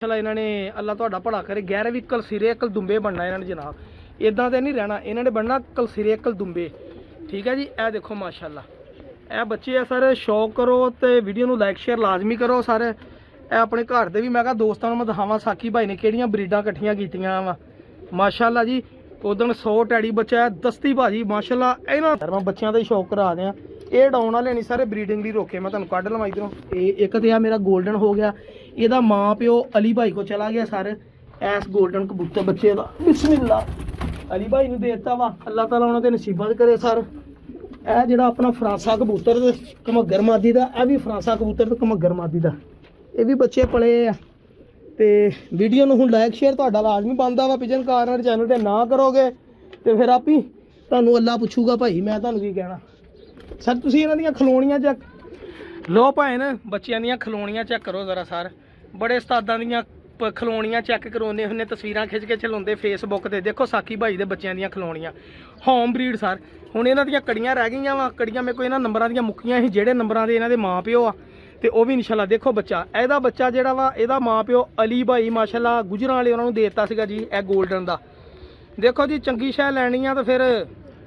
चला इन्होंने अल्लाह तुहाडा भला करे गैर भी कलसिरे कलदुंबे बनना इन्होंने जनाब, इदा तो नहीं रहना, इन्होंने बनना कलसिरे कलदुंबे। ठीक है जी, ए देखो माशाल्लाह ए बच्चे है सर। शौक करो तो वीडियो को लाइक शेयर लाजमी करो सर। ए अपने घर दे भी मैं कहा दोस्तों मैं दिखावा साकी भाई ने किहड़ियां ब्रीडां कट्ठियां कीतियां वा माशाल्लाह जी। उदण 100 टैडी बच्चा है दस्ती भाजी माशाल्लाह। इन्होंने मैं बच्चों का ही शौक करा दें, ये डाउन वाले नहीं सारे ब्रीडिंग लिए रोके। मैं तुहानूं कढ लवां इधरों। एक तो मेरा गोल्डन हो गया, ਇਹਦਾ माँ प्यो अली भाई को चला गया सर। ऐस गोल्डन कबूतर बच्चे का बिस्मिल्ला अली भाई ने देता वा, अल्लाह ताला उन्होंने नसीबत करे सर। यह जो अपना फरांसा कबूतर घमग्गर मादी का, यह भी फरांसा कबूतर घमग्गर मादी का, ये भी बच्चे पले आ। तो वीडियो में हूँ लाइक शेयर तो लाजमी बनता वा। पिजन कार्नर चैनल पर ना करोगे तो फिर आप ही तुहानूं अल्लाह पुछूगा भाई मैं तुहानूं की कहना। सर तुसीं इन्हां दियां खलोणियां चेक लो भैन, बच्चों दियां खलोणियां चेक करो ज़रा सर। बड़े उस्तादां दियां खलोणियां चेक करवाने हुन्ने, तस्वीरां खिच के चलाउंदे फेसबुक ते। देखो साकी भाई दे बच्चों दियां खलोणियां होम ब्रीड सर। हुण इन्हां दियां कड़ियां रह गईयां वा, कड़ियां मेरे को इन्हां नंबरां दियां मुक्कियां ही जेहड़े नंबरां दे इन्हां दे माँ प्यो आ, ते ओह भी इंशाल्लाह। देखो बच्चा एहदा बच्चा जिहड़ा वा एहदा माँ प्यो अली भाई माशाल्लाह गुजरां वाले उन्होंने देता सीगा जी। ए गोल्डन दा देखो जी, चंगी शै लैनी आ तो फिर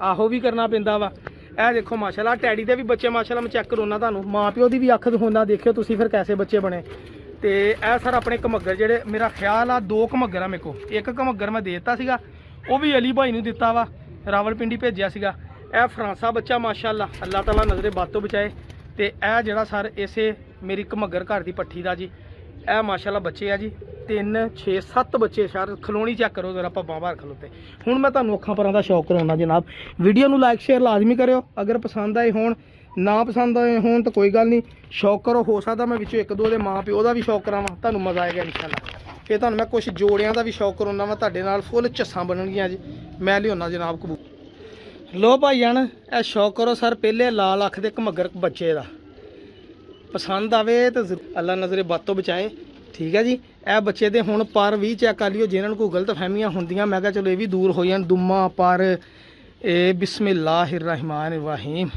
आहो भी करना पैंदा वा। ए देखो माशाल्लाह टैडी दे भी बच्चे माशाल्लाह मैं चेक करोना तुहानूं, माँ प्यो की भी अख दिखाउंदा। देखियो तुसीं फिर कैसे बच्चे बने। तो यह सर अपने घमग्गर जेहड़े मेरा ख्याल आ 2 घमग्गर आ मेरे को, एक घमग्गर मैं देता सीगा वो भी अली भाई नूं दिता वा, रावलपिंडी भेजिया सीगा। यह फरांसा बच्चा माशाल्लाह अल्लाह ताला नज़रे बद तो बचाए। तो यह जिहड़ा सर इसे मेरी घमग्गर घर की पट्ठी का जी, यह माशाल्लाह बच्चे आ जी 3 6 7 बच्चे सर। खलोनी चेक करो जरा पब्बां बाहर खलोते। हुण मैं तुहानूं अखां परां दा शौक कराउणा जनाब। वीडियो नूं लाइक शेयर लाजमी करियो, अगर पसंद आए होण ना पसंद आए होण तो कोई गल नहीं, शौक करो। हो सकता मैं विचों 1 2 दे माँ प्यो का भी शौक करावां, तुहानूं मज़ा आएगा इंशाल्लाह। फिर तुहानूं मैं कुछ जोड़ियां का भी शौक कराउणा वा, तुहाडे नाल फुल झस्सां बनणगीਆਂ जी। मैं लियाउणा जनाब कबूतर। लो भाईजान ए शौक करो सर। पहले लाल अख दे घमग्गर बच्चे का पसंद आवे तो अल्लाह नज़रे बद तो बचाए। ठीक है जी, ए बच्चे दे हुण पर भी चेक कर लियो, जिन्हां नूं कोई गलत फहमियां होंदियां मैं कहा चलो ये भी दूर हो जान। दुम्मा पर ए बिस्मिल्लाहिर्रहमानिर्रहीम।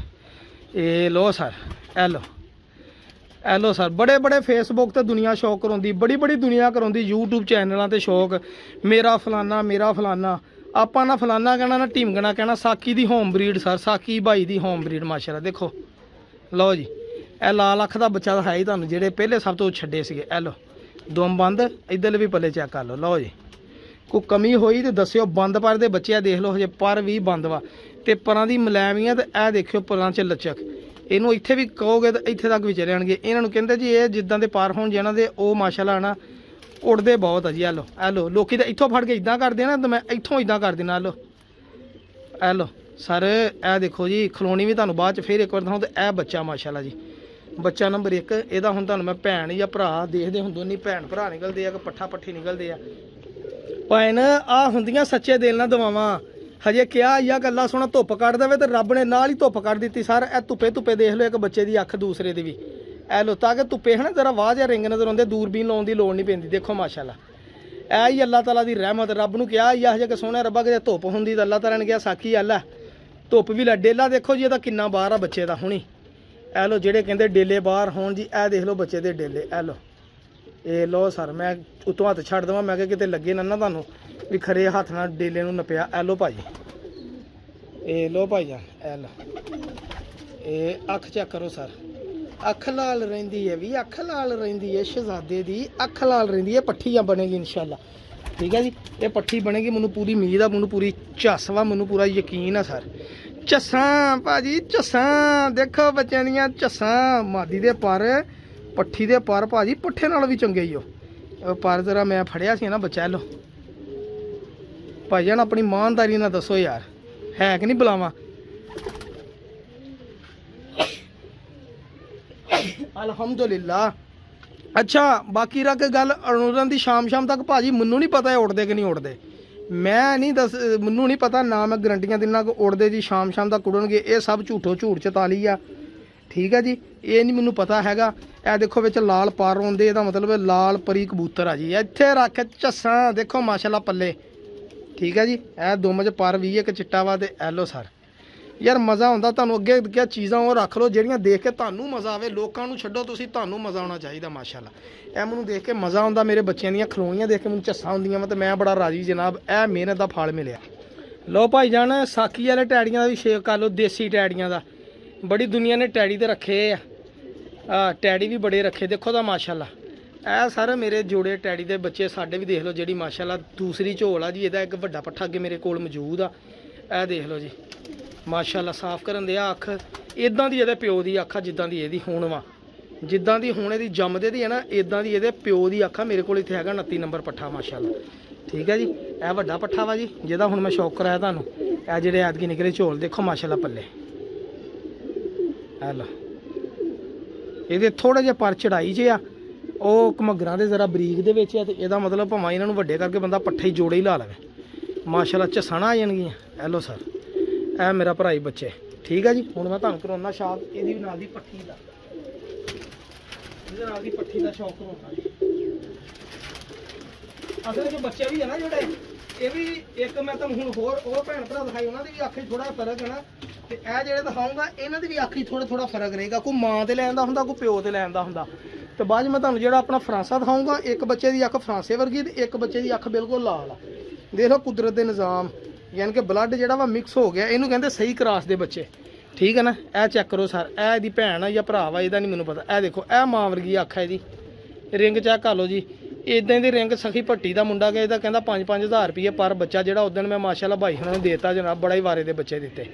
ए लो सर, ए लो सर। बड़े बड़े फेसबुक ते दुनिया शौक कराउंदी, बड़ी बड़ी दुनिया कराउंदी यूट्यूब चैनलों ते शौक मेरा फलाना मेरा फलाना। आपां ना फलाना कहना ना ढीमगना कहना। साकी दी होम ब्रीड सर, साकी भाई दी होम ब्रीड माशाल्लाह। देखो लो जी, ए लाल अख दा बच्चा है ही तुहानूं जेहड़े पहले सब तो छड्डे सीगे। ए लो दुम बंद, इधर भी पले चेक कर लो। लो जी, कोई कमी होई तो दस्सिओ। बंद पर दे बच्चे देख लो, हजे पर भी बंद वा ते परां दी मलैमियां ते ए देखियो परां च लचक। इनू इत्थे भी कहोगे तो इत्थे तक भी चले जाणगे। इन्हां नूं कहंदे जी ये जिद्दां दे पर होण जिन्हां दे ओह माशाल्लाह ना उड़दे बहुत आ जी। ए लो लोकी तो इत्थों फड़ के इदां करदे ना, तो मैं इत्थों इदां कर देना। ए लो सर, ए देखो जी खलोनी भी तुहानूं बाद च फिर एक बार दिखाऊं। तो ए बच्चा माशाल्लाह जी बच्चा नंबर 1 ਇਹਦਾ ਹੁਣ ਤੁਹਾਨੂੰ ਮੈਂ ਭੈਣ ਜਾਂ ਭਰਾ ਦੇਖਦੇ ਹੁੰਦੇ ਨਹੀਂ, ਭੈਣ ਭਰਾ ਨਿਕਲਦੇ ਆ ਕਿ ਪੱਠਾ ਪੱਠੀ ਨਿਕਲਦੇ ਆ। ਭੈਣ ਆ ਹੁੰਦੀਆਂ ਸੱਚੇ ਦਿਲ ਨਾਲ ਦਵਾਵਾਂ। ਹਜੇ ਕਿਹਾ ਜਾਂ ਗੱਲਾਂ ਸੁਣਾ ਧੁੱਪ ਕੱਢ ਦੇਵੇ ਤੇ ਰੱਬ ਨੇ ਨਾਲ ਹੀ ਧੁੱਪ ਕੱਢ ਦਿੱਤੀ ਸਰ। ਇਹ ਧੁੱਪੇ ਧੁੱਪੇ ਦੇਖ ਲਓ, ਇੱਕ ਬੱਚੇ ਦੀ ਅੱਖ ਦੂਸਰੇ ਦੀ ਵੀ ਐ ਲੋ, ਤਾਂ ਕਿ ਧੁੱਪੇ ਹੈ ਨਾ ਜ਼ਰਾ ਵਾਹ ਜਾਂ ਰਿੰਗ ਨਜ਼ਰ ਆਉਂਦੇ, ਦੂਰਬੀਨ ਲਾਉਣ ਦੀ ਲੋੜ ਨਹੀਂ ਪੈਂਦੀ। ਦੇਖੋ ਮਾਸ਼ਾਅੱਲਾ ਐ ਹੀ ਅੱਲਾਹ ਤਾਲਾ ਦੀ ਰਹਿਮਤ। ਰੱਬ ਨੂੰ ਕਿਹਾ ਜਾਂ ਹਜੇ ਕਿ ਸੋਹਣਾ ਰੱਬਾ ਕਿ ਧੁੱਪ ਹੁੰਦੀ ਤਾਂ ਅੱਲਾਹ ਤਾਲਾ ਨੇ ਕਿਹਾ ਸਾਕੀ ਅੱਲਾ ਧੁੱਪ ਵੀ ਲੈ ਡੇਲਾ। ਦੇਖੋ ਜੀ ਇਹਦਾ ਕਿੰਨਾ ਬਾਹਰ ਆ ਬੱਚੇ ਦਾ ਹੁਣੀ। ए लो जेड़े कहते डेले बाहर होण जी, ए देख लो बच्चे दे डेले। ए लो ए लो सर, मैं उतों हथ छड़ देवां मैं कि लगे ना तुहानूं भी खरे हथ नाल डेले नूं नप्पिया। ए लो भाई, ए लो भाईजान, ए लो ए अख चेक करो सर। अख लाल रहिंदी है भी, अख लाल रहिंदी है शहजादे दी, अख लाल रहिंदी है। पट्ठियां बनेगी इंशाल्लाह। ठीक है जी, ये पट्ठी बनेगी, मैनूं पूरी उम्मीद आ, मैनूं पूरी झस वा, मैनूं पूरा यकीन है सर। झस्सां भाजी झस्सां, देखो बच्चों दियां झस्सां। मादी दे पर पट्ठी दे पर भाजी पट्ठे नाल भी चंगे ही हो पर। जरा मैं फड़िया सी ना बच्चा। लो भाईजान अपनी ईमानदारी ना दसो यार, है कि नहीं बुलावा। अल्हम्दुलिल्लाह। अच्छा बाकी रह के गल अनुरन दी शाम तक भाजी मैनू नहीं पता उड़दे कि नहीं उड़दे। मैं नहीं दस मैनू नहीं पता ना, मैं गरंटियां दिना कि उड़दे जी शाम तक उड़नगे। ये सब झूठो झूठ 44 आ। ठीक है जी, ये नहीं मैनू पता हैगा। ए देखो विच लाल पर आउंदे, ਇਹਦਾ मतलब लाल परी कबूतर आ जी। ਇੱਥੇ ਰੱਖ ਝੱਸਾਂ देखो माशाल्लाह पल्ले। ठीक है जी, ए दुम च पर भी एक चिट्टा वा ते एलो सर। ਯਾਰ ਮਜ਼ਾ ਆਉਂਦਾ ਤੁਹਾਨੂੰ। ਅੱਗੇ ਕਿਆ ਚੀਜ਼ਾਂ ਉਹ ਰੱਖ ਲਓ ਜਿਹੜੀਆਂ ਦੇਖ ਕੇ ਤੁਹਾਨੂੰ ਮਜ਼ਾ ਆਵੇ। ਲੋਕਾਂ ਨੂੰ ਛੱਡੋ, ਤੁਸੀਂ ਤੁਹਾਨੂੰ ਮਜ਼ਾ ਆਉਣਾ ਚਾਹੀਦਾ। ਮਾਸ਼ਾਅੱਲਾ ਇਹ ਮੈਨੂੰ ਦੇਖ ਕੇ ਮਜ਼ਾ ਆਉਂਦਾ। ਮੇਰੇ ਬੱਚਿਆਂ ਦੀਆਂ ਖਲੋਣੀਆਂ ਦੇਖ ਕੇ ਮੈਨੂੰ ਝੱਸਾਂ ਹੁੰਦੀਆਂ ਵਾ ਤੇ ਮੈਂ ਬੜਾ ਰਾਜੀ ਜਨਾਬ। ਇਹ ਮਿਹਨਤ ਦਾ ਫਲ ਮਿਲਿਆ। ਲੋ ਭਾਈ ਜਾਨ ਸਾਕੀ ਵਾਲੇ ਟੈਡੀਆਂ ਦਾ ਵੀ ਸ਼ੇਕ ਕਰ ਲਓ, ਦੇਸੀ ਟੈਡੀਆਂ ਦਾ। ਬੜੀ ਦੁਨੀਆ ਨੇ ਟੈਡੀ ਤੇ ਰੱਖੇ ਆ, ਟੈਡੀ ਵੀ ਬੜੇ ਰੱਖੇ ਦੇਖੋ ਤਾਂ ਮਾਸ਼ਾਅੱਲਾ। ਇਹ ਸਾਰੇ ਮੇਰੇ ਜੋੜੇ ਟੈਡੀ ਦੇ ਬੱਚੇ ਸਾਡੇ ਵੀ ਦੇਖ ਲਓ। ਜਿਹੜੀ ਮਾਸ਼ਾਅੱਲਾ ਦੂਸਰੀ ਝੋਲ ਆ ਜੀ, ਇਹਦਾ ਇੱਕ ਵੱਡਾ ਪੱਠਾ ਅੱਗੇ ਮੇਰੇ ਕੋਲ ਮੌਜੂਦ ਆ। ਇਹ ਦੇਖ ਲਓ ਜੀ ਮਾਸ਼ਾਅੱਲਾ ਸਾਫ਼ ਕਰਨ ਦੇ ਆ ਅੱਖ। ਇਦਾਂ ਦੀ ਇਹਦੇ ਪਿਓ ਦੀ ਅੱਖ ਆ ਜਿੱਦਾਂ ਦੀ ਇਹਦੀ ਹੁਣ ਵਾ। ਜਿੱਦਾਂ ਦੀ ਹੁਣ ਇਹਦੀ ਜੰਮਦੇ ਦੀ ਹੈ ਨਾ, ਇਦਾਂ ਦੀ ਇਹਦੇ ਪਿਓ ਦੀ ਅੱਖ ਆ। ਮੇਰੇ ਕੋਲ ਇੱਥੇ ਹੈਗਾ 29 ਨੰਬਰ ਪੱਠਾ ਮਾਸ਼ਾਅੱਲਾ। ਠੀਕ ਹੈ ਜੀ, ਇਹ ਵੱਡਾ ਪੱਠਾ ਵਾ ਜੀ ਜਿਹਦਾ ਹੁਣ ਮੈਂ ਸ਼ੌਕ ਕਰਾਇਆ ਤੁਹਾਨੂੰ। ਇਹ ਜਿਹੜੇ ਐਤਕੀ ਨਿਕਲੇ ਝੋਲ ਦੇਖੋ ਮਾਸ਼ਾਅੱਲਾ ਪੱਲੇ। ਇਹ ਲਓ ਇਹਦੇ ਥੋੜੇ ਜਿਹੇ ਪਰ ਚੜਾਈ 'ਚ ਆ, ਉਹ ਘਮਗਰਾਂ ਦੇ ਜ਼ਰਾ ਬਰੀਕ ਦੇ ਵਿੱਚ ਆ। ਤੇ ਇਹਦਾ ਮਤਲਬ ਭਾਵੇਂ ਇਹਨਾਂ ਨੂੰ ਵੱਡੇ ਕਰਕੇ ਬੰਦਾ ਪੱਠੇ ਹੀ ਜੋੜੇ ਹੀ ਲਾ ਲਵੇ। ਮਾਸ਼ਾਅੱਲਾ ਝਸਾਣਾ ਆ ਜਾਣਗੀਆਂ। ਹੈਲੋ ਸਰ, ਇਹ ਮੇਰਾ ਭਰਾ ਹੀ ਬੱਚੇ। ਠੀਕ ਆ ਜੀ, ਹੁਣ ਮੈਂ ਤੁਹਾਨੂੰ ਕਰਾਉਣਾ ਸ਼ੌਕ ਇਹਦੀ ਨਾਲ ਦੀ ਪੱਠੀ ਦਾ। ਇਹਦੇ ਨਾਲ ਦੀ ਪੱਠੀ ਦਾ ਸ਼ੌਕ ਕਰਾਉਣਾ ਜੀ। ਅਸਲ ਜੋ ਬੱਚੇ ਵੀ ਹੈ ਨਾ ਜਿਹੜੇ, ਇਹ ਵੀ ਇੱਕ ਮੈਂ ਤੁਹਾਨੂੰ ਹੁਣ ਹੋਰ ਉਹ ਭੈਣ ਭਰਾ ਦਿਖਾਈ, ਉਹਨਾਂ ਦੀ ਵੀ ਅੱਖ 'ਚ ਥੋੜਾ ਫਰਕ ਹੈ ਨਾ। ਤੇ ਇਹ ਜਿਹੜੇ ਦਿਖਾਊਂਗਾ ਇਹਨਾਂ ਦੀ ਵੀ ਅੱਖ 'ਚ ਥੋੜਾ ਫਰਕ ਰਹੇਗਾ। ਕੋਈ ਮਾਂ ਤੇ ਲੈਣ ਦਾ ਹੁੰਦਾ, ਕੋਈ ਪਿਓ ਤੇ ਲੈਣ ਦਾ ਹੁੰਦਾ। ਤੇ ਬਾਅਦ 'ਚ ਮੈਂ ਤੁਹਾਨੂੰ ਜਿਹੜਾ ਆਪਣਾ ਫਰਾਂਸਾ ਦਿਖਾਊਂਗਾ, ਇੱਕ ਬੱਚੇ ਦੀ ਅੱਖ ਫਰਾਂਸੇ ਵਰਗੀ ਤੇ ਇੱਕ ਬੱਚੇ ਦੀ ਅੱਖ ਬਿਲਕੁਲ ਲਾਲ ਆ। ਦੇਖ ਲਓ ਕੁਦਰਤ ਦੇ ਨਿਜ਼ਾਮ, ਯਾਨੀ ਕਿ ਬਲੱਡ ਜਿਹੜਾ ਵਾ ਮਿਕਸ ਹੋ ਗਿਆ। ਇਹਨੂੰ ਕਹਿੰਦੇ ਸਹੀ ਕਰਾਸ ਦੇ ਬੱਚੇ। ਠੀਕ ਹੈ ਨਾ, ਇਹ ਚੈੱਕ ਕਰੋ ਸਰ। ਇਹ ਇਹਦੀ ਭੈਣ ਆ ਜਾਂ ਭਰਾ ਵਾ, ਇਹਦਾ ਨਹੀਂ ਮੈਨੂੰ ਪਤਾ। ਇਹ ਦੇਖੋ ਇਹ ਮਾਂ ਵਰਗੀ ਅੱਖ ਹੈ ਇਹਦੀ। ਰਿੰਗ ਚੈੱਕ ਕਰ ਲਓ ਜੀ। ਇਦਾਂ ਦੀ ਰਿੰਗ ਸਖੀ ਭੱਟੀ ਦਾ ਮੁੰਡਾ ਗਿਆ, ਇਹਦਾ ਕਹਿੰਦਾ 5-5000 ਰੁਪਏ ਪਰ ਬੱਚਾ। ਜਿਹੜਾ ਉਦੋਂ ਮੈਂ ਮਾਸ਼ਾਅੱਲਾ ਭਾਈ ਉਹਨਾਂ ਨੂੰ ਦੇਤਾ ਜਨਾਬ, ਬੜਾ ਹੀ ਵਾਰੇ ਦੇ ਬੱਚੇ ਦਿੱਤੇ।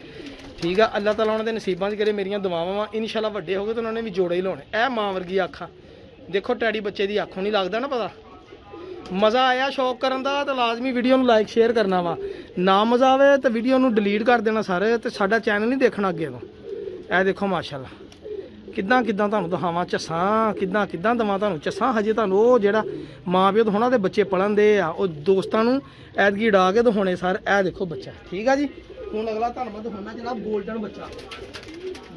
ਠੀਕ ਆ, ਅੱਲਾਹ ਤਾਲਾ ਉਹਨਾਂ ਦੇ ਨਸੀਬਾਂ 'ਚ ਕਰੇ। ਮੇਰੀਆਂ ਦੁਆਵਾਂ ਵਾ ਇਨਸ਼ਾਅੱਲਾ ਵੱਡੇ ਹੋ ਗਏ ਤਾਂ ਉਹਨਾਂ ਨੇ ਵੀ ਜੋੜੇ ਹੀ ਲਾਉਣੇ। ਇਹ ਮਾਂ ਵਰਗੀ ਅੱਖ ਆ ਦੇਖੋ। ਟੈਡੀ ਬੱਚੇ ਦੀ ਅੱਖੋਂ ਨਹੀਂ ਲੱਗਦਾ ਨਾ ਪਤਾ। ਮਜ਼ਾ ਆਇਆ ਸ਼ੌਕ ਕਰਨ ਦਾ ਤਾਂ ਲਾਜ਼ਮੀ ਵੀਡੀਓ ਨੂੰ ਲਾਈਕ ਸ਼ੇਅਰ ਕਰਨਾ ਵਾ। ਨਾ ਮਜ਼ਾ ਆਵੇ ਤਾਂ ਵੀਡੀਓ ਨੂੰ ਡਿਲੀਟ ਕਰ ਦੇਣਾ ਸਾਰੇ, ਤੇ ਸਾਡਾ ਚੈਨਲ ਨਹੀਂ ਦੇਖਣਾ ਅੱਗੇ ਤੋਂ। ਇਹ ਦੇਖੋ ਮਾਸ਼ਾਅੱਲਾ ਕਿੱਦਾਂ ਤੁਹਾਨੂੰ ਦਿਖਾਵਾਂ ਝੱਸਾਂ, ਕਿੱਦਾਂ ਦਵਾਂ ਤੁਹਾਨੂੰ ਝੱਸਾਂ। ਹਜੇ ਤੁਹਾਨੂੰ ਉਹ ਜਿਹੜਾ ਮਾਂ ਪਿਓ ਤੋਂ ਉਹਨਾਂ ਦੇ ਬੱਚੇ ਪਲਣ ਦੇ ਆ, ਉਹ ਦੋਸਤਾਂ ਨੂੰ ਐਤਕੀ ਡਾ ਕੇ ਦਿਖਾਉਣੇ ਸਰ। ਇਹ ਦੇਖੋ ਬੱਚਾ। ਠੀਕ ਆ ਜੀ, ਹੁਣ ਅਗਲਾ ਤੁਹਾਨੂੰ ਮੈਂ ਦਿਖਾਉਣਾ ਜਿਹੜਾ ਗੋਲਡਨ ਬੱਚਾ,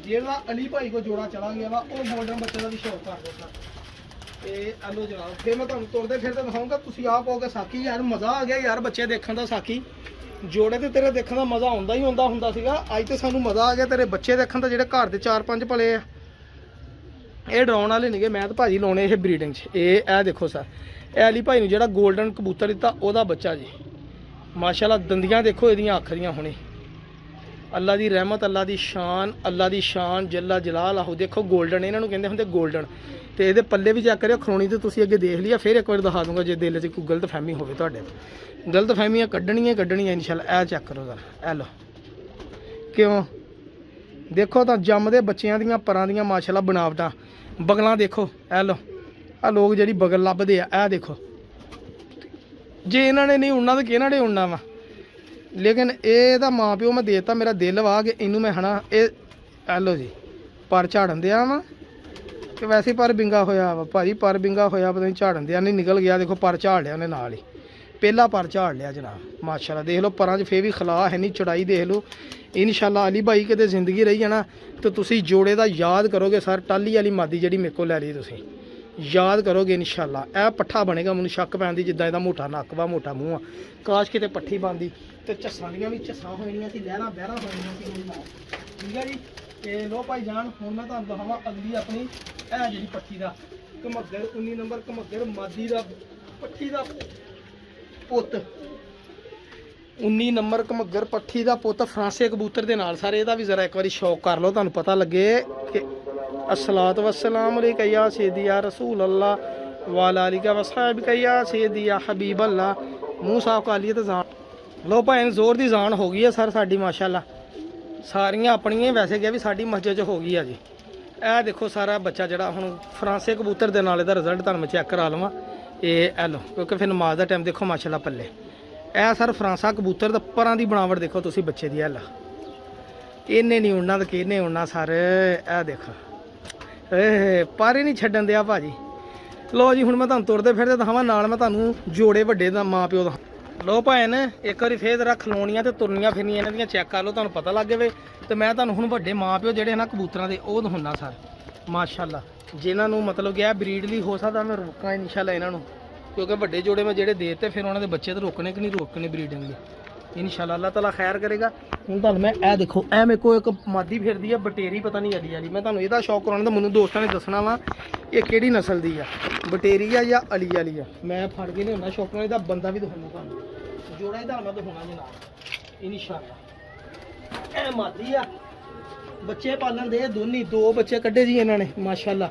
ਜਿਹੜਾ ਅਲੀ ਭਾਈ ਕੋ ਜੋੜਾ ਚਲਾ ਗਿਆ ਵਾ। ਉਹ ਗੋਲਡਨ ਬੱਚੇ ਦਾ ਵੀ ਸ਼ੌਕ ਕਰ ਲਓ ਸਰ। ਤੇ ਆਲੋ ਜਨਾਬ, ਫਿਰ ਮੈਂ ਤੁਹਾਨੂੰ ਤੁਰਦੇ ਫਿਰਦੇ ਦਿਖਾਊਂਗਾ। ਤੁਸੀਂ ਆਪ ਕਹੋਗੇ ਸਾਕੀ ਯਾਰ ਮਜ਼ਾ ਆ ਗਿਆ ਯਾਰ ਬੱਚੇ ਦੇਖਣ ਦਾ। ਸਾਕੀ ਜੋੜੇ ਤੇ ਤੇਰੇ ਦੇਖਣ ਦਾ ਮਜ਼ਾ ਆਉਂਦਾ ਹੀ ਹੁੰਦਾ ਸੀਗਾ। ਅੱਜ ਤੇ ਸਾਨੂੰ ਮਜ਼ਾ ਆ ਗਿਆ ਤੇਰੇ ਬੱਚੇ ਦੇਖਣ ਦਾ, ਜਿਹੜੇ ਘਰ ਦੇ 4-5 ਪਲੇ ਆ। ਇਹ ਡਰਾਉਣ ਵਾਲੇ ਨਹੀਂਗੇ, ਮੈਂ ਤਾਂ ਭਾਜੀ ਲਾਉਣੇ ਇਹ ਬਰੀਡਿੰਗ 'ਚ। ਇਹ ਦੇਖੋ ਸਰ, ਇਹ ਅਲੀ ਭਾਈ ਨੂੰ ਜਿਹੜਾ ਗੋਲਡਨ ਕਬੂਤਰ ਦਿੱਤਾ ਉਹਦਾ ਬੱਚਾ ਜੀ। ਮਾਸ਼ਾਅੱਲਾ ਦੰਦੀਆਂ ਦੇਖੋ ਇਹਦੀਆਂ ਅੱਖ ਦੀਆਂ ਹੁਣੇ। ਅੱਲਾ ਦੀ ਰਹਿਮਤ, ਅੱਲਾ ਦੀ ਸ਼ਾਨ ਜੱਲਾ ਜਲਾਲ ਆਹੋ। ਦੇਖੋ ਗੋਲਡਨ ਇਹਨਾਂ ਨੂੰ ਕਹਿੰਦੇ ਹੁੰਦੇ ਗੋਲਡਨ। ਤੇ ਇਹਦੇ ਪੱਲੇ ਵੀ ਚੈੱਕ ਕਰਿਓ, ਖਰੋਣੀ ਤੇ ਤੁਸੀਂ ਅੱਗੇ ਦੇਖ ਲਿਆ। ਫਿਰ ਇੱਕ ਵਾਰ ਦਿਖਾ ਦੂੰਗਾ ਜੇ ਦਿਲ 'ਚ ਕੋਈ ਗਲਤਫਹਿਮੀ ਹੋਵੇ ਤੁਹਾਡੇ। ਗਲਤਫਹਿਮੀਆਂ ਕੱਢਣੀਆਂ ਇਨਸ਼ਾਅੱਲਾ। ਇਹ ਚੈੱਕ ਕਰੋ ਸਰ, ਇਹ ਲਓ ਕਿਉਂ ਦੇਖੋ ਤਾਂ ਜੰਮਦੇ ਬੱਚਿਆਂ ਦੀਆਂ ਪਰਾਂ ਦੀਆਂ ਮਾਸ਼ਾਅੱਲਾ ਬਣਾਵਟਾਂ। ਬਗਲਾਂ ਦੇਖੋ, ਇਹ ਲਓ ਆ ਲੋਕ ਜਿਹੜੀ ਬਗਲ ਲੱਭਦੇ ਆ। ਇਹ ਦੇਖੋ ਜੇ ਇਹਨਾਂ ਨੇ ਨਹੀਂ ਉੜਨਾ ਤਾਂ ਕਿਹਨਾਂ ਨੇ ਉੜਨਾ ਵਾ। ਲੇਕਿਨ ਇਹਦਾ ਮਾਂ ਪਿਓ ਮੈਂ ਦੇਤਾ, ਮੇਰਾ ਦਿਲ ਵਾ ਕਿ ਇਹਨੂੰ ਮੈਂ ਹਨਾ। ਇਹ ਲਓ ਜੀ ਪਰ ਝਾੜਨ ਦਿਆ ਵਾ ਕਿ ਵੈਸੇ ਪਰ ਬਿੰਗਾ ਹੋਇਆ ਵਾ ਭਾਜੀ। ਪਰ ਬਿੰਗਾ ਹੋਇਆ ਪਤਾ ਨਹੀਂ ਝਾੜਨ ਦਿਆ ਨਹੀਂ, ਨਿਕਲ ਗਿਆ। ਦੇਖੋ ਪਰ ਝਾੜ ਲਿਆ ਉਹਨੇ ਨਾਲ ਹੀ, ਪਹਿਲਾ ਪਰ ਝਾੜ ਲਿਆ ਜਨਾਬ ਮਾਸ਼ਾਅੱਲਾ। ਦੇਖ ਲਓ ਪਰਾਂ 'ਚ ਫੇਰ ਵੀ ਖਲਾ ਹੈ ਨਹੀਂ, ਚੜਾਈ ਦੇਖ ਲਓ। ਇਨਸ਼ਾਅੱਲਾ ਅਲੀ ਭਾਈ ਕਿਤੇ ਜ਼ਿੰਦਗੀ ਰਹੀ ਹੈ ਨਾ ਤਾਂ ਤੁਸੀਂ ਜੋੜੇ ਦਾ ਯਾਦ ਕਰੋਗੇ ਸਰ। ਟਾਲੀ ਵਾਲੀ ਮਾਦੀ ਜਿਹੜੀ ਮੇਰੇ ਕੋਲ ਲੈ ਲਈ ਤੁਸੀਂ ਯਾਦ ਕਰੋਗੇ ਇਨਸ਼ਾਅੱਲਾ। ਇਹ ਪੱਠਾ ਬਣੇਗਾ, ਮੈਨੂੰ ਸ਼ੱਕ ਪੈਂਦੀ ਜਿੱਦਾਂ ਇਹਦਾ ਮੋਟਾ ਨੱਕ ਵਾ, ਮੋਟਾ ਮੂੰਹ ਆ। ਕਾਸ਼ ਕਿਤੇ ਪੱਠੀ ਬਣਦੀ ਤੇ ਝੱਸਾਂ ਦੀਆਂ ਵੀ ਝੱਸਾਂ ਹੋਣੀਆਂ ਸੀ, ਲਹਿਰਾਂ ਬਹਿਰਾਂ ਹੋਣੀਆਂ ਸੀ। ਠੀਕ ਹੈ ਜੀ, ਤੇ ਲੋ ਭਾਈ ਜਾਨ ਹੁਣ ਮੈਂ ਤੁਹਾਨੂੰ ਦਿਖਾਵਾਂ ਅਗਲੀ ਆਪਣੀ ਇਹ ਜਿਹੜੀ ਪੱਠੀ ਦਾ ਘਮੱਗਰ 19 ਨੰਬਰ ਘਮੱਗਰ ਮਾਦੀ ਦਾ ਪੱਠੀ ਦਾ ਪੁੱਤ। 19 ਨੰਬਰ ਘਮੱਗਰ ਪੱਠੀ ਦਾ ਪੁੱਤ ਫਰਾਂਸੇ ਕਬੂਤਰ ਦੇ ਨਾਲ ਸਾਰੇ। ਇਹਦਾ ਵੀ ਜ਼ਰਾ ਇੱਕ ਵਾਰੀ ਸ਼ੌਕ ਕਰ ਲਓ, ਤੁਹਾਨੂੰ ਪਤਾ ਲੱਗੇ ਕਿ अस्सलातु वस्सलाम अलैका या सैयदी या रसूल अल्लाह वाला अलिका वसहबिका या सैयदी या हबीब अल्लाह। मूँह साफ कर लिए तो जान लो भाई जोर की जान हो गई है सर साड़ी माशाअल्लाह। सारियां अपनियां वैसे गया भी साड़ी मस्जिद हो गई है जी। ਇਹ ਦੇਖੋ ਸਾਰਾ ਬੱਚਾ ਜਿਹੜਾ ਹੁਣ ਫਰਾਂਸੇ ਕਬੂਤਰ ਦੇ ਨਾਲ ਇਹਦਾ ਰਿਜ਼ਲਟ ਤੁਹਾਨੂੰ ਮੈਂ ਚੈੱਕ ਕਰਾ ਲਵਾਂ। ਇਹ ਲਓ ਕਿਉਂਕਿ ਫਿਰ ਨਮਾਜ਼ ਦਾ ਟਾਈਮ ਦੇਖੋ ਮਾਸ਼ਾਅੱਲਾ ਪੱਲੇ। ਇਹ ਸਰ ਫਰਾਂਸਾ ਕਬੂਤਰ ਦਾ ਪਰਾਂ ਦੀ ਬਣਾਵਟ ਦੇਖੋ ਤੁਸੀਂ ਬੱਚੇ ਦੀ। ਇਹ ਇਹਨੇ ਨਹੀਂ ਉੜਨਾ ਤਾਂ ਕਿਹਨੇ ਉੜਨਾ ਸਰ। ਇਹ ਦੇਖੋ ਪਰ ਹੀ ਨਹੀਂ ਛੱਡਣ ਦਿਆ ਭਾਜੀ। ਲੋ ਜੀ ਹੁਣ ਮੈਂ ਤੁਹਾਨੂੰ ਤੁਰਦੇ ਫਿਰਦੇ ਦਿਖਾਵਾਂ, ਨਾਲ ਮੈਂ ਤੁਹਾਨੂੰ ਜੋੜੇ ਵੱਡੇ ਦਾ ਮਾਂ ਪਿਓ ਦਾ। ਲੋ ਭਾਈ ਨੇ ਇੱਕ ਵਾਰੀ ਫੇਰ ਜਰਾ ਖਲੋਣੀਆਂ ਤੇ ਤੁਰਨੀਆਂ ਫਿਰਨੀਆਂ ਇਹਨਾਂ ਦੀਆਂ ਚੈੱਕ ਕਰ ਲਓ, ਤੁਹਾਨੂੰ ਪਤਾ ਲੱਗ ਜਾਵੇ। ਤੇ ਮੈਂ ਤੁਹਾਨੂੰ ਹੁਣ ਵੱਡੇ ਮਾਂ ਪਿਓ ਜਿਹੜੇ ਨਾ ਕਬੂਤਰਾਂ ਦੇ ਉਹ ਦਿਖਾਉਣਾ ਸਰ ਮਾਸ਼ਾਅੱਲਾ, ਜਿਨ੍ਹਾਂ ਨੂੰ ਮਤਲਬ ਕਿ ਇਹ ਬਰੀਡ ਲਈ ਹੋ ਸਕਦਾ ਮੈਂ ਰੋਕਾਂ ਇਨਸ਼ਾਅੱਲਾ ਇਹਨਾਂ ਨੂੰ, ਕਿਉਂਕਿ ਵੱਡੇ ਜੋੜੇ ਮੈਂ ਜਿਹੜੇ ਦੇ ਦਿੱਤੇ ਫਿਰ ਉਹਨਾਂ ਦੇ ਬੱਚੇ ਤਾਂ ਰੋਕਣੇ ਕਿ ਨਹੀਂ ਰੋਕਣੇ ਬਰੀਡਿੰਗ ਲਈ। इंशाल्लाह अल्लाह ताला खैर करेगा। ਹੁਣ ਤੁਹਾਨੂੰ ਮੈਂ ਇਹ ਦੇਖੋ, ਇਹ ਮੇਰੇ ਕੋਲ ਇੱਕ ਮਾਦੀ ਫਿਰਦੀ ਆ ਬਟੇਰੀ, ਪਤਾ ਨਹੀਂ ਅਲੀ ਵਾਲੀ। ਮੈਂ ਤੁਹਾਨੂੰ ਇਹਦਾ ਸ਼ੌਕ ਕਰਾਉਣਾ ਤਾਂ ਮੈਨੂੰ ਦੋਸਤਾਂ ਨੇ ਦੱਸਣਾ ਵਾ ਇਹ ਕਿਹੜੀ ਨਸਲ ਦੀ ਆ, ਬਟੇਰੀ ਆ ਜਾਂ ਅਲੀ ਵਾਲੀ ਆ। ਮੈਂ ਫੜ ਕੇ ਲਿਆਉਣਾ ਸ਼ੌਕ ਨਾਲ, ਇਹਦਾ ਬੰਦਾ ਵੀ ਦਿਖਾਉਣਾ ਤੁਹਾਨੂੰ, ਜੋੜਾ ਇਹਦਾ ਮੈਂ ਦਿਖਾਉਣਾ ਜਨਾਬ ਇੰਸ਼ਾਅੱਲਾ। ਇਹ ਮਾਦੀ ਆ, ਬੱਚੇ ਪਾਲਣ ਦੇ ਦੋਨੀ, 2 ਬੱਚੇ ਕੱਢੇ ਜੀ ਇਹਨਾਂ ਨੇ ਮਾਸ਼ਾਅੱਲਾ।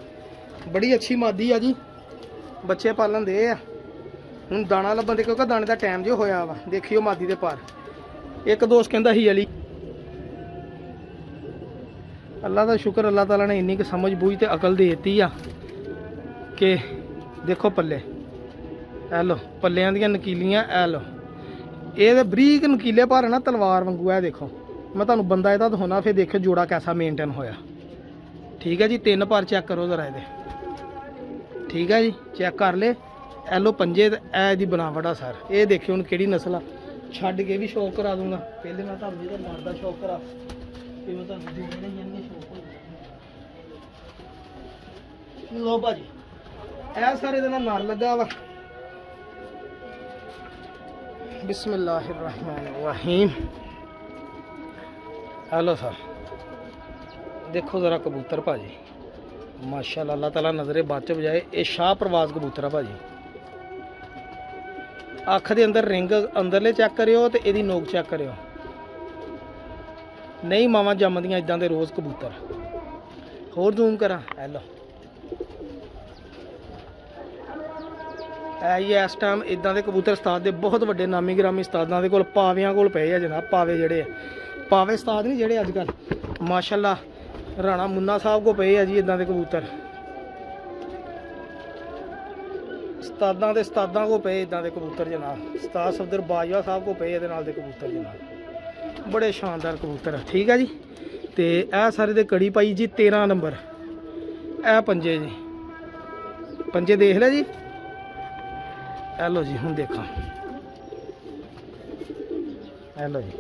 ਬੜੀ ਅੱਛੀ ਮਾਦੀ ਆ ਜੀ, ਬੱਚੇ ਪਾਲਣ ਦੇ ਆ। ਹੁਣ ਦਾਣਾ ਲੱਭਣ ਦੇ, ਕਿਉਂਕਿ ਦਾਣੇ ਦਾ ਟਾਈਮ ਜੋ ਹੋਇਆ ਵਾ। ਦੇਖਿਓ ਮਾਦੀ ਦੇ ਪਰ, ਇੱਕ ਦੋਸਤ ਕਹਿੰਦਾ ਸੀ ਅਲੀ। ਅੱਲਾ ਦਾ ਸ਼ੁਕਰ, ਅੱਲਾਹ ਤਾਲਾ ਨੇ ਇੰਨੀ ਕੁ ਸਮਝ ਬੂਝ ਤੇ ਅਕਲ ਦੇ ਦਿੱਤੀ ਆ ਕਿ ਦੇਖੋ ਪੱਲੇ, ਐ ਲੋ ਪੱਲਿਆਂ ਦੀਆਂ ਨਕੀਲੀਆਂ, ਐ ਲੋ ਇਹਦੇ ਬਰੀਕ ਨਕੀਲੇ ਪਰ ਨਾ ਤਲਵਾਰ ਵਾਂਗੂ। ਇਹ ਦੇਖੋ ਮੈਂ ਤੁਹਾਨੂੰ ਬੰਦਾ ਇਹਦਾ ਦਿਖਾਉਣਾ, ਫਿਰ ਦੇਖੋ ਜੋੜਾ ਕੈਸਾ ਮੇਨਟੇਨ ਹੋਇਆ। ਠੀਕ ਹੈ ਜੀ, 3 ਪਰ ਚੈੱਕ ਕਰੋ ਜ਼ਰਾ ਇਹਦੇ। ਠੀਕ ਹੈ ਜੀ, ਚੈੱਕ ਕਰ ਲੈ। ਐਲੋ ਪੰਜੇ ਤੇ ਇਹ ਦੀ ਬਣਾਵਟ ਆ ਸਰ। ਇਹ ਦੇਖਿਓ ਹੁਣ ਕਿਹੜੀ ਨਸਲ ਆ, ਛੱਡ ਕੇ ਵੀ ਸ਼ੌਕ ਕਰਾ ਦੂੰਗਾ। ਪਹਿਲੇ ਮੈਂ ਤੁਹਾਨੂੰ ਇਹਦਾ ਨਰ ਦਾ ਸ਼ੌਕ ਕਰਾ, ਫਿਰ ਮੈਂ ਤੁਹਾਨੂੰ ਜੋੜੇ ਜਾਣਗੇ ਸ਼ੌਕ ਹੋ ਜਾਊਗਾ। ਲੋ ਭਾਜੀ ਇਹ ਸਾਰੇ ਇਹਦੇ ਨਾਲ ਨਰ ਲੱਗਾ ਵਾ। बिस्मिल्लाहिर्रहमानिर्रहीम। हेलो सर, देखो ज़रा कबूतर भाजी माशाल्लाह, अल्लाह ताला नज़रे बच बजाए। ये शाह प्रवास कबूतर है भाजी। अख के अंदर रिंग अंदरले चेक करियो तो यदी नोक चेक करियो। नहीं मावां जमदियां इदां दे रोज़ कबूतर। होर जूम करा, हेलो इस टाइम इदां दे कबूतर उस्ताद दे बहुत वड्डे नामी ग्रामी उस्तादां दे कोल पावियां कोल पए आ जनाब। पावे जेहड़े पावे उस्ताद नहीं जेहड़े अजकल माशाल्लाह, राणा मुन्ना साहब को पे है जी इदां दे कबूतर। उस्तादां दे उस्तादां को पे इदां दे कबूतर जनाब। उस्ताद सफदर बाजवा साहब को पे इहदे नाल दे कबूतर जनाब, बड़े शानदार कबूतर। ठीक है जी, तो यह सारे दे कड़ी पाई जी 13 नंबर। ए पंजे जी, पंजे देख ले जी। हेलो जी, हूँ देखा, हेलो जी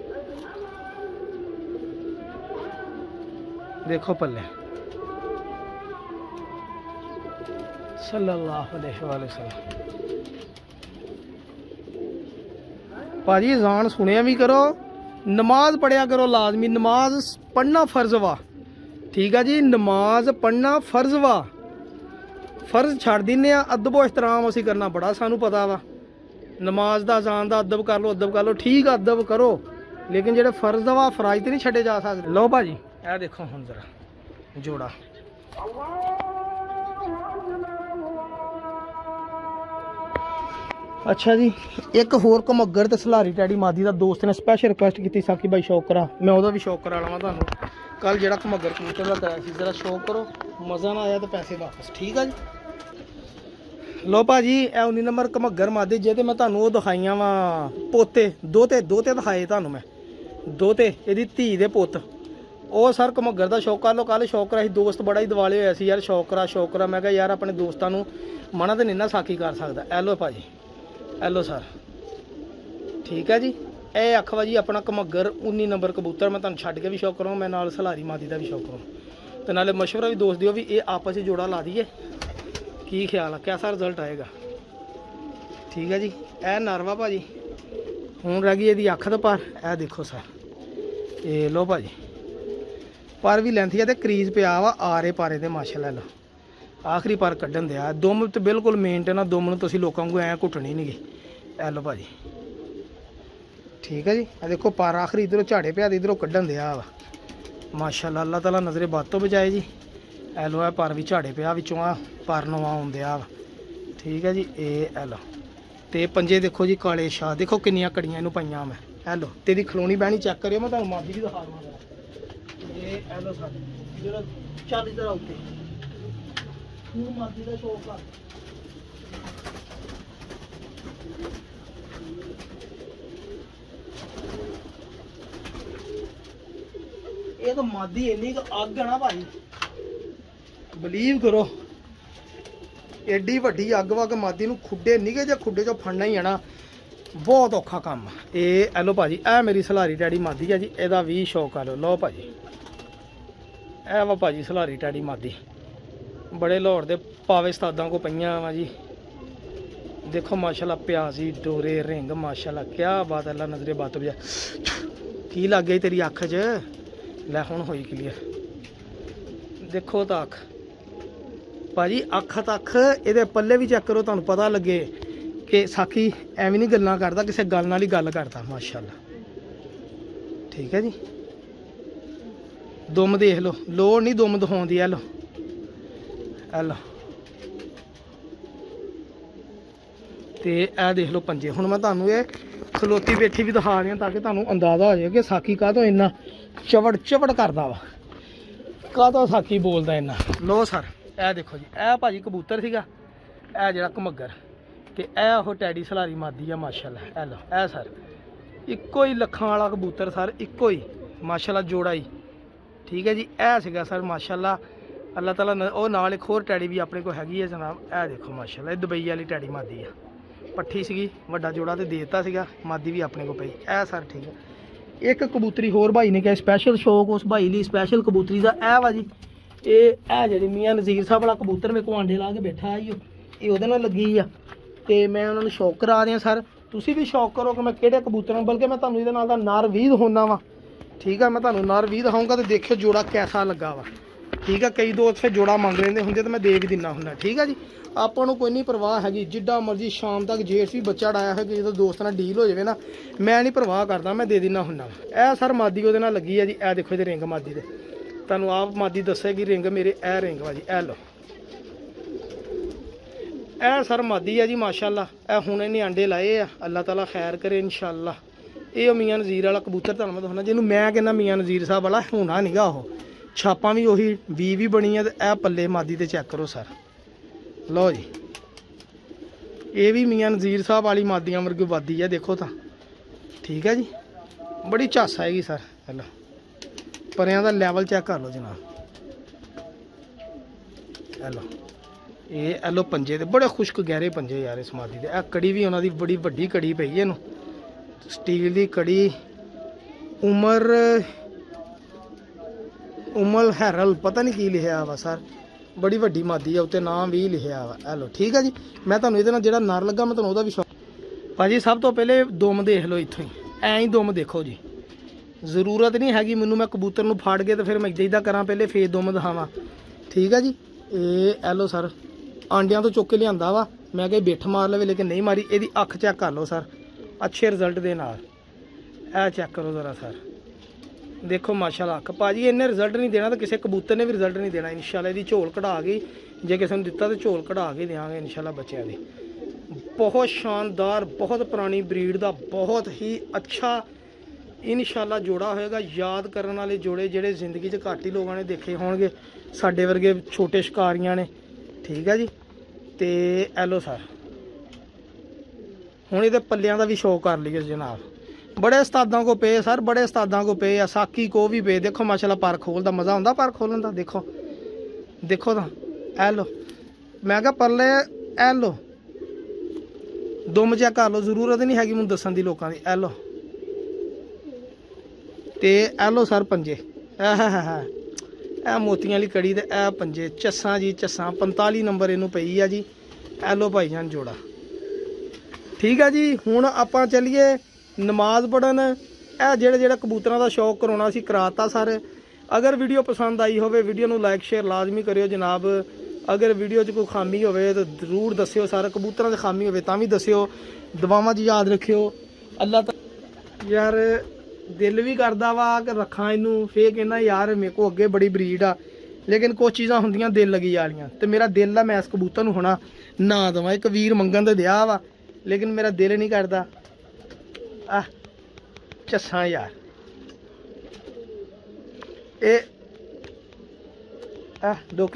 देखो पल्ले सल्लल्लाहु अलैहि वसल्लम। भाजी अज़ान सुनिया भी करो, नमाज पढ़िया करो लाजमी। नमाज पढ़ना फर्ज वा। ठीक है जी, नमाज पढ़ना फर्ज वा। फर्ज छड़ दिने अदब एहतराम असी करना बड़ा सानू पता वा। नमाज दा अज़ान दा अदब कर लो, अदब कर लो, ठीक अदब करो, लेकिन जेडे फर्ज वा फराइज तो नहीं छड़े जा सकते। लो भाजी ए देखो हुण जरा जोड़ा। अच्छा जी, एक होर घमग्गर ते सलारी टैडी मादी दा दोस्त ने स्पैशल रिक्वेस्ट की साकी भाई शौक करा, मैं ओदा भी शौक करा लवां तुहानू। कल जेड़ा घमग्गर कबूतर दा कराया सी, जरा शौक करो, मज़ा ना आया तो पैसे वापस। ठीक है जी। लो भाजी ए 19 नंबर घमग्गर मादी जे मैं तुहानू वो दिखाइयां वा पोते, दोते दिखाए तुहानू मैं, दोते इहदी धी दे पुत्त। ਉਹ सर घमग्गर ਦਾ शौक कर लो। कल शौक करा दोस्त बड़ा ही दिवाले होया सी यार, शौक करा। मैं कहा यार अपने दोस्तों को मना तो नहीं ना साकी कर सकता। एलो भाजी, एलो सर। ठीक है जी, ये आखवा जी अपना घमग्गर 19 नंबर कबूतर। मैं तुहानू छड्ड के भी शौक करूँ, मैं नाल सलारी मादी का भी शौक करूँ, तो नाले मशवरा भी दोस्त दिओ भी ये आपस में जोड़ा ला दीए, की ख्याल है, कैसा रिजल्ट आएगा। ठीक है जी, ए नरवा भाजी। हूँ रह गई यदी अख तो पर, ए देखो सर, ये लो भाजी पर भी लेंथी है तो क्रीज पिया वा आरे पारे ते माशाल्लाह। लो आखिरी पर कड्ढन दिया, दुम तो बिल्कुल मेनटेन आ। दुम नूं तुसीं लोकां वांगू ऐ घुटनी नहीं गी। ए लो भाजी। ठीक है जी, ए देखो पर आखिरी इधरों झाड़े पिया इधरों कड्ढन दिया वा माशाल्लाह। अल्लाह ताला नज़रे बद तो बचाए जी। ए लो पर भी झाड़े पिया विचों आ पर नवा आउंदिया वा। ठीक है जी, ए लो ते पंजे देखो जी काले शाह, देखो किन्नियां कड़ियां इनू पाइयां मैं। ए लो तेरी खलोनी बहनी चेक करियो, मैं तुहानू मादी भी दिखा दूँगा। ये एलो सर जो चल इधर आउते तू मादी का शौक कर। ये तो मादी इन्नी अग है ना भाई, बिलीव करो एडी वड्डी अग वा के मादी नूं खुड्डे निके जे खुड्डे चों फड़ना ही है ना, बहुत औखा काम। ये एलो भाजी, ए मेरी सलारी टैडी मादी है जी, एदा भी शौक कर लो। लो भाजी ए वा भाजी सलारी टैडी मादी, बड़े लाहौर दे पावे उस्तादां को पईयां वा जी। देखो माशाल्लाह प्याजी डोरे रिंग माशाल्लाह क्या बात अल्लाह नजरे बात भैया की लग गई तेरी अख च लै हुण होई क्लीयर देखो तो अख भाजी अख तक ये पल्ले भी चेक करो तुहानू पता लगे कि साकी एवं नहीं गल्लां करदा किसी गल नाल ही गल करदा माशाल्लाह ठीक है जी दुम देख लो लोड़ नहीं दुम दिखाउण दी लो लो ते ए देख लो पंजे हुण मैं तुहानू ये खलोती बैठी भी दिखा रही ताकि तुहानू अंदाजा हो जाए कि साकी काहतों इन्ना चवड़ चवड़ करदा वा काहतों साकी बोलदा इन्ना लो सर ए देखो जी ए भाजी कबूतर सीगा ए जिहड़ा घमग्गर ते ए ओह टैडी सलारी मादी आ माशाल्लाह ए लो ए सर इक्को ही लखां वाला कबूतर सर इक्को ही माशाल्लाह जोड़ा ही ठीक है जी ए सीगा सर माशाल्लाह अल्लाह ताला ਉਹ ਨਾਲ ਇੱਕ ਹੋਰ ਟੈਡੀ ਵੀ ਆਪਣੇ ਕੋਲ ਹੈਗੀ ਹੈ ਜਨਾਬ ਇਹ ਦੇਖੋ ਮਾਸ਼ਾਅੱਲਾ ਇਹ ਦੁਬਈ ਵਾਲੀ ਟੈਡੀ ਮਾਦੀ ਆ ਪੱਠੀ ਸੀਗੀ ਵੱਡਾ ਜੋੜਾ ਤੇ ਦੇ ਦਿੱਤਾ ਸੀਗਾ ਮਾਦੀ ਵੀ ਆਪਣੇ ਕੋਲ ਪਈ ਇਹ ਸਰ ਠੀਕ ਹੈ ਇੱਕ ਕਬੂਤਰੀ ਹੋਰ ਭਾਈ ਨੇ ਕਿਹਾ ਸਪੈਸ਼ਲ ਸ਼ੌਕ ਉਸ ਭਾਈ ਲਈ ਸਪੈਸ਼ਲ ਕਬੂਤਰੀ ਦਾ ਇਹ ਵਾ ਜੀ ਇਹ ਜਿਹੜੀ ਮੀਆਂ ਨਜ਼ੀਰ ਸਾਹਿਬ ਵਾਲਾ ਕਬੂਤਰ ਮੇਰੇ ਕੋਲ ਆਂਡੇ ਲਾ ਕੇ ਬੈਠਾ ਆਈਓ ਇਹ ਉਹਦੇ ਨਾਲ ਲੱਗੀ ਆ ਤੇ ਮੈਂ ਉਹਨਾਂ ਨੂੰ ਸ਼ੌਕ ਕਰਾ ਦਿਆਂ ਸਰ ਤੁਸੀਂ ਵੀ ਸ਼ੌਕ ਕਰੋ ਕਿ ਮੈਂ ਕਿਹੜੇ ਕਬੂਤਰਾਂ ਬਲਕਿ ਮੈਂ ਤੁਹਾਨੂੰ ਇਹਦੇ ਨਾਲ ਦਾ ਨਰ ਵੀ ਦਿਖਾਉਣਾ ਵਾ ਠੀਕ ਆ ਮੈਂ ਤੁਹਾਨੂੰ ਨਰ ਵੀ ਦਿਖਾਊਂਗਾ ਤੇ ਦੇਖਿਓ ਜੋੜਾ ਕਿਹਦਾ ਲੱਗਾ ਵਾ ठीक है कई दोस्त फिर जोड़ा मंग लेंगे होंगे तो मैं दे भी दिना हूँ ठीक है जी आपको कोई नहीं परवाह हैगी जिड्डा मर्जी शाम तक जेठ भी बच्चा डाया है कि जो दोस्त नाल डील हो जाए ना मैं नहीं परवाह करता मैं दे दिना हूँ ए सर मादी वो लगी है जी ए देखो ये रिंग मादी दे तुहानू आप मादी दसेगी रिंग मेरे ए रिंग वा जी ए लो ए सर मादी है जी माशाल्लाह ए हुणे ने अंडे लाए आ अल्लाह ताला खैर करे इंशाल्लाह ये मियाँ नज़ीर वाला कबूतर तुहानू मैं दिखाना जिन्होंने मैं कहना मियाँ नज़ीर साहब वाला होना नहीं गा वो छापा भी उही भी बनी है तो यह पल्ले मादी ते चेक करो सर लो जी ये भी मियाँ नज़ीर साहब वाली मादियाँ वर्गी वादी है देखो तो ठीक है जी बड़ी झस आएगी सर हेलो परियां दा लैवल चेक कर लो जनाब हेलो ये हेलो पंजे दे बड़े खुश्क गहरे पंजे यार इस मादी दे कड़ी भी उन्होंने बड़ी वड्डी कड़ी पई है स्टील की कड़ी उमल हैरल पता नहीं की लिखा वा सर बड़ी वड्डी मादी है उत्ते नाम भी लिखा वा हेलो ठीक है जी मैं तुहानू इहदे नाल जिहड़ा नर लगा मैं तुहानू उहदा भी शौक भाजी सब तो पहले दुम देख लो इत्थों ही ऐ ही दुम देखो जी जरूरत नहीं हैगी मैनू मैं कबूतर नू फाड़ के तो फिर मैं इदा करा पहले फेस दुम दिखावां ठीक है जी ये हेलो सर आंडियां तो चुक के लिआंदा वा मैं कहीं बिठ मार लवे लेकिन नहीं मारी इहदी अख चेक कर लो सर अच्छे रिजल्ट दे नाल ए चेक करो ज़रा सर देखो माशाल्लाह अख भाजी इन्हें रिजल्ट नहीं देना तो किसी कबूतर ने भी रिजल्ट नहीं देना इंशाल्लाह दी झोल कढ़ा गई जे किसी ने दिता तो झोल कढ़ा के देंगे इंशाल्लाह बच्चों की बहुत शानदार बहुत पुरानी ब्रीड का बहुत ही अच्छा इंशाल्लाह जोड़ा होएगा याद करने वाले जोड़े जेड़े जिंदगी च घट ही लोगों ने देखे होंगे साडे वर्गे छोटे शिकारियां ने ठीक है जी तो एलो सर हुण इहदे पल्लियां दा भी शौक कर लियो जनाब बड़े उस्तादां को पे सर बड़े उस्तादां को पे साकी को भी पे देखो माशाल्लाह पर खोलदा मज़ा आंदा पर खोलन दा देखो देखो तो ए लो मैं क्या परले ए लो दुम चेक कर लो जरूरत नहीं हैगी मैनूं दस्सण दी लोकां दी ए लो ते ए लो सर पंजे ए मोतियां वाली कड़ी ते ए पंजे चस्सां जी चस्सां 45 नंबर इनू पई है जी ए लो भाईजान जोड़ा ठीक है जी हुण आपां चलीए नमाज पढ़न ए जेड़े जेड़े कबूतरां दा शौक कराउणा सी कराता सर अगर वीडियो पसंद आई होवे वीडियो नूं लाइक शेयर लाजमी करियो जनाब अगर वीडियो च कोई खामी होवे तो जरूर दस्सियो सर कबूतरां च खामी होवे तां भी दस्सियो दुआवां च याद रखियो अल्लाह यार दिल भी करदा वा कि रखां इनू फिर कहना यार मेरे को अगे बड़ी ब्रीड आ लेकिन कुछ चीज़ां हुंदियां दिल लगी वालियां ते मेरा दिल आ मैं इस कबूतर नूं हुणा ना देवां एक वीर मंगन ते दिया वा लेकिन मेरा दिल नहीं करदा चस्सां यार ए दो